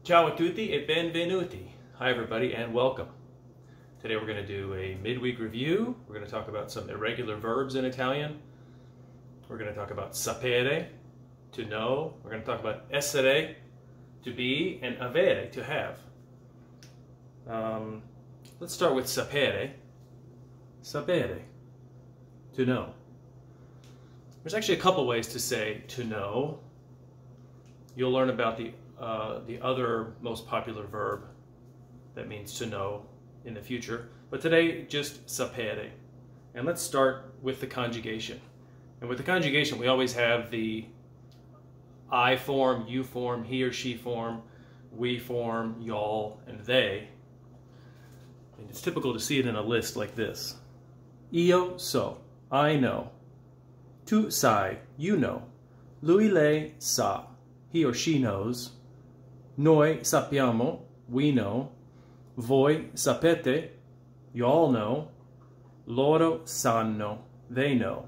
Ciao a tutti e benvenuti. Hi everybody and welcome. Today we're going to do a midweek review. We're going to talk about some irregular verbs in Italian. We're going to talk about sapere, to know. We're going to talk about essere, to be, and avere, to have. Let's start with sapere. Sapere, to know. There's actually a couple ways to say to know. You'll learn about the other most popular verb that means to know in the future. But today, just sapere. And let's start with the conjugation. And with the conjugation, we always have the I form, you form, he or she form, we form, y'all, and they. And it's typical to see it in a list like this. Io so, I know. Tu sai, you know. Lui lei sa, he or she knows. Noi sappiamo, we know. Voi sapete, you all know. Loro sanno, they know.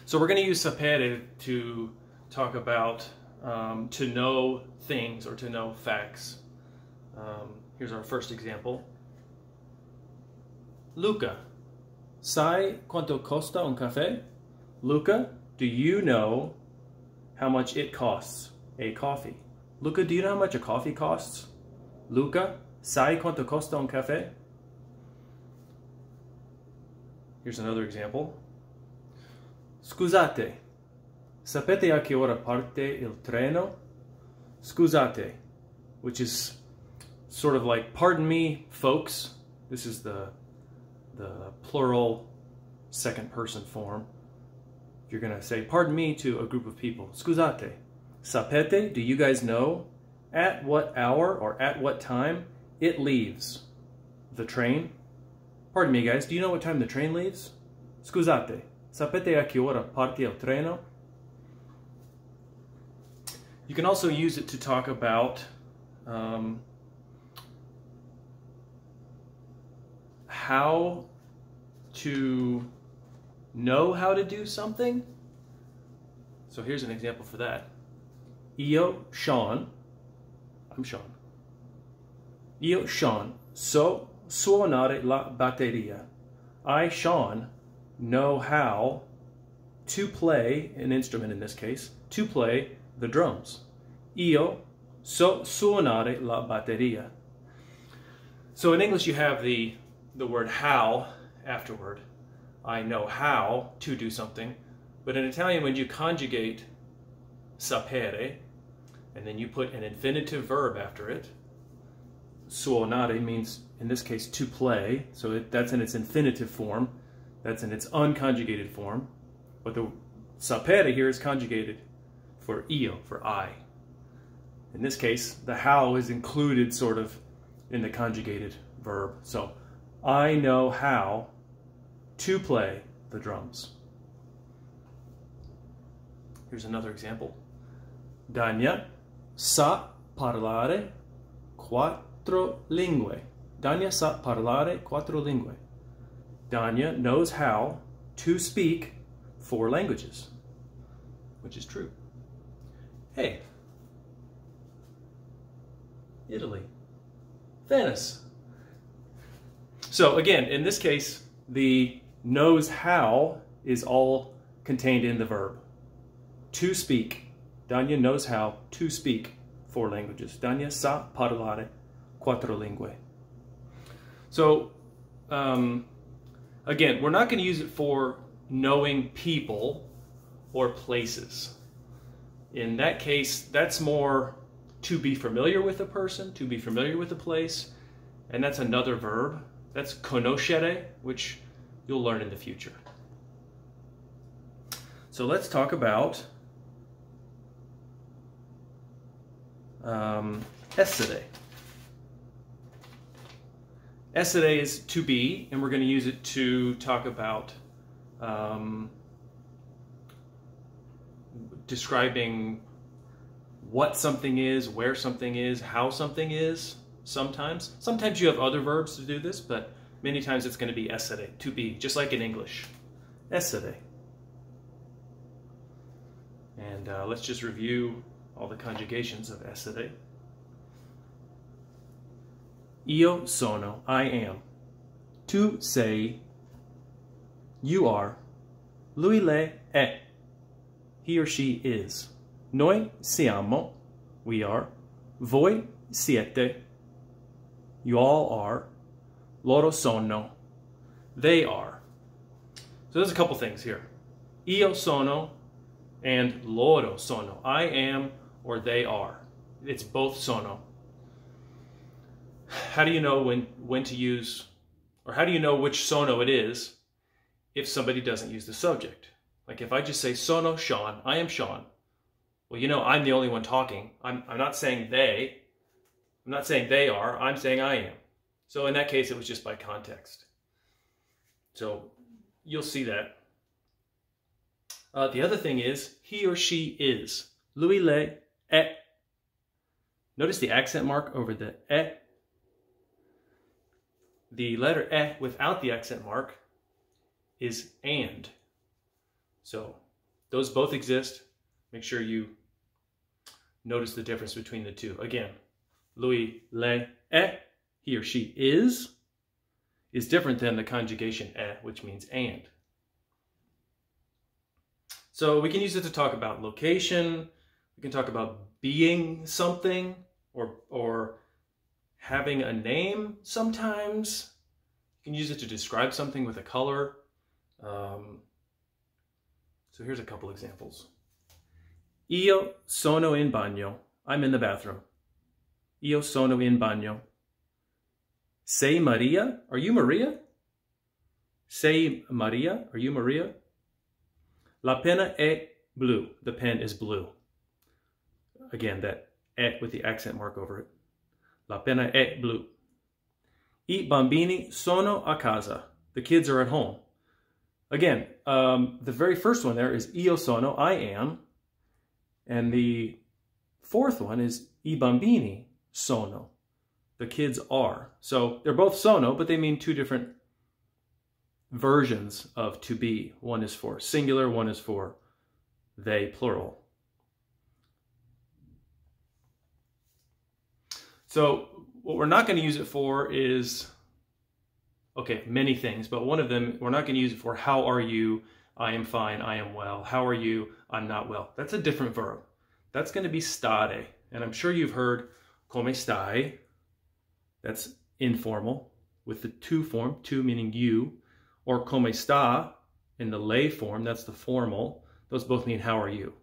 So we're going to use sapere to talk about to know things or to know facts. Here's our first example. Luca, sai quanto costa un caffè? Luca, do you know how much it costs, a coffee? Luca, do you know how much a coffee costs? Luca, sai quanto costa un caffè? Here's another example. Scusate, sapete a che ora parte il treno? Scusate, which is sort of like, pardon me, folks. This is the plural second person form. You're going to say, pardon me, to a group of people. Scusate. Sapete, do you guys know at what hour or at what time it leaves? The train? Pardon me, guys, do you know what time the train leaves? Scusate. Sapete a che ora parte il treno? You can also use it to talk about how to know how to do something. So here's an example for that. Io, Sean, I'm Sean. Io, Sean, so suonare la batteria. I, Sean, know how to play, an instrument in this case, to play the drums. Io so suonare la batteria. So in English you have the word how afterward. I know how to do something. But in Italian, when you conjugate sapere, and then you put an infinitive verb after it, suonare means, in this case, to play. So that's in its infinitive form. That's in its unconjugated form. But the sapere here is conjugated for io, for I. In this case, the how is included sort of in the conjugated verb. So I know how to play the drums. Here's another example. Dania sa parlare quattro lingue. Dania sa parlare quattro lingue. Dania knows how to speak 4 languages, which is true. Hey, Italy, Venice. So again, in this case, the knows how is all contained in the verb. To speak. Dania knows how to speak 4 languages. Dania sa parlare quattro lingue. So, again, we're not going to use it for knowing people or places. In that case, that's more to be familiar with a person, to be familiar with a place, and that's another verb. That's conoscere, which you'll learn in the future. So let's talk about essere. Essere is to be, and we're going to use it to talk about describing what something is, where something is, how something is. Sometimes you have other verbs to do this, but many times it's going to be essere, to be, just like in English. Essere. And let's just review all the conjugations of essere. Io sono, I am. Tu sei, you are. Lui lei è, he or she is. Noi siamo, we are. Voi siete, you all are. Loro sono, they are. So there's a couple things here. Io sono and loro sono. I am or they are. It's both sono. How do you know when to use, or how do you know which sono it is if somebody doesn't use the subject? Like if I just say sono Sean, I am Sean. Well, you know, I'm the only one talking. I'm not saying they. I'm not saying they are. I'm saying I am. So in that case, it was just by context. So you'll see that. The other thing is, he or she is. Lui, lei, è. Notice the accent mark over the è. The letter è without the accent mark is and. So those both exist. Make sure you notice the difference between the two. Again, lui, lei, è, he or she is different than the conjugation è, which means and. So we can use it to talk about location. We can talk about being something or having a name sometimes. You can use it to describe something with a color. So here's a couple examples. Io sono in bagno. I'm in the bathroom. Io sono in bagno. Sei Maria? Are you Maria? Sei Maria? Are you Maria? La penna è blu. The pen is blue. Again, that è with the accent mark over it. La penna è blu. I bambini sono a casa. The kids are at home. Again, the very first one there is io sono, I am. And the fourth one is I bambini sono. The kids are. So they're both sono, but they mean two different versions of to be. One is for singular, one is for they, plural. So what we're not going to use it for is, okay, many things, but one of them, we're not going to use it for how are you, I am fine, I am well. How are you, I'm not well. That's a different verb. That's going to be stare. And I'm sure you've heard come stai. That's informal with the tu form, tu meaning you, or come sta in the lei form, that's the formal. Those both mean how are you.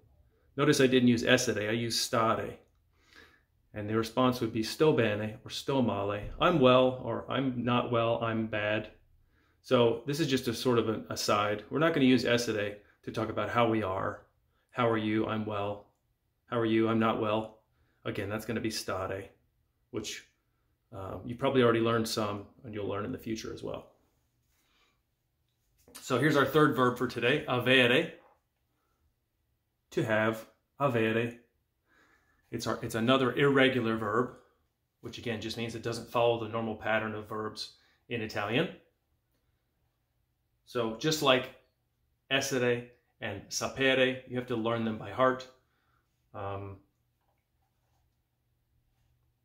Notice I didn't use essere, I used stare. And the response would be sto bene or sto male. I'm well or I'm not well, I'm bad. So this is just a sort of an aside. We're not going to use essere to talk about how we are. How are you? I'm well. How are you? I'm not well. Again, that's going to be stare, which you probably already learned some and you'll learn in the future as well. So here's our third verb for today, avere. To have, avere. It's another irregular verb, which again just means it doesn't follow the normal pattern of verbs in Italian. So just like essere and sapere, you have to learn them by heart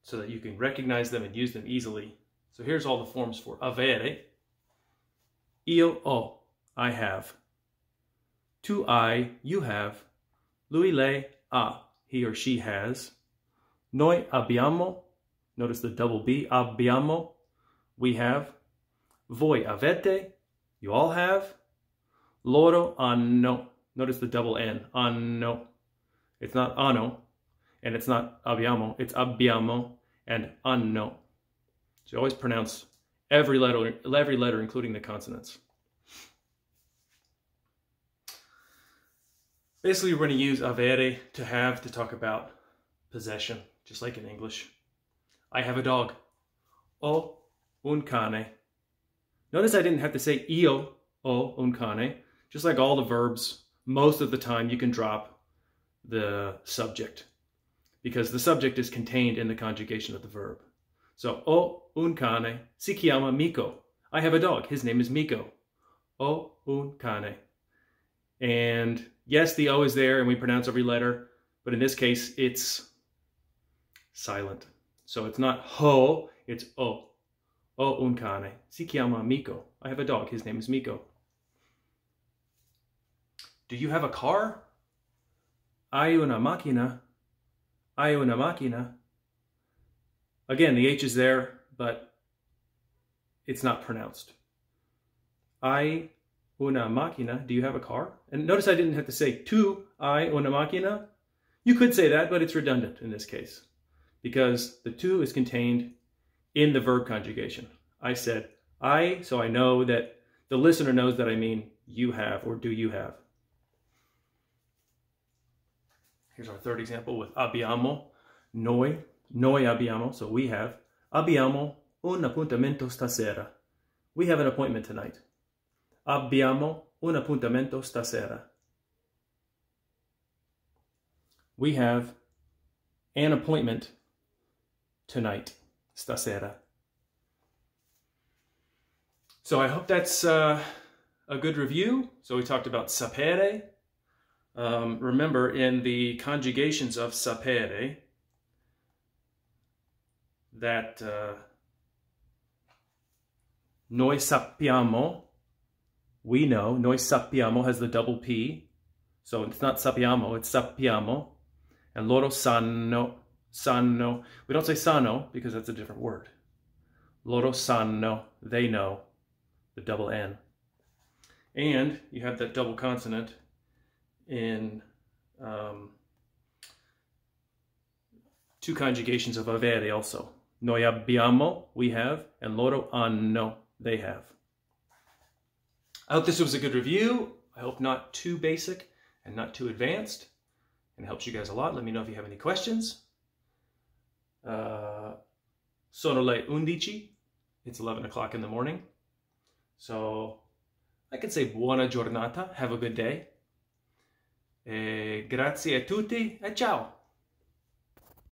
so that you can recognize them and use them easily. So here's all the forms for avere. Io ho, I have. Tu hai, you have. Lui lei ha, he or she has. Noi abbiamo, notice the double B, abbiamo, we have. Voi avete, you all have. Loro hanno, notice the double N, hanno. It's not hanno, and it's not abbiamo, it's abbiamo and hanno. So you always pronounce every letter including the consonants. Basically, we're going to use avere, to have, to talk about possession, just like in English. I have a dog. Ho un cane. Notice I didn't have to say io ho un cane. Just like all the verbs, most of the time you can drop the subject because the subject is contained in the conjugation of the verb. So, ho un cane, si chiama Miko. I have a dog, his name is Miko. Ho un cane. And yes, the O is there and we pronounce every letter, but in this case, it's silent. So it's not ho, it's o. O un cane. Si chiama Miko. I have a dog. His name is Miko. Do you have a car? Hai una macchina. Hai una macchina. Again, the H is there, but it's not pronounced. Hai una macchina. Do you have a car? And notice I didn't have to say tu hai una macchina. You could say that, but it's redundant in this case because the tu is contained in the verb conjugation. I said I, so I know that the listener knows that I mean you have or do you have. Here's our third example with abbiamo, noi abbiamo, so we have. Abbiamo un appuntamento stasera. We have an appointment tonight. Abbiamo un appuntamento stasera. We have an appointment tonight, stasera. So I hope that's a good review. So we talked about sapere. Remember, in the conjugations of sapere, that noi sappiamo, we know. Noi sappiamo has the double P. So it's not sappiamo, it's sappiamo. And loro sanno, sanno. We don't say sanno because that's a different word. Loro sanno, they know, the double N. And you have that double consonant in two conjugations of avere also. Noi abbiamo, we have, and loro hanno, they have. I hope this was a good review. I hope not too basic and not too advanced. And it helps you guys a lot. Let me know if you have any questions. Sono le 11. It's 11 o'clock in the morning. So I could say buona giornata. Have a good day. Grazie a tutti e ciao.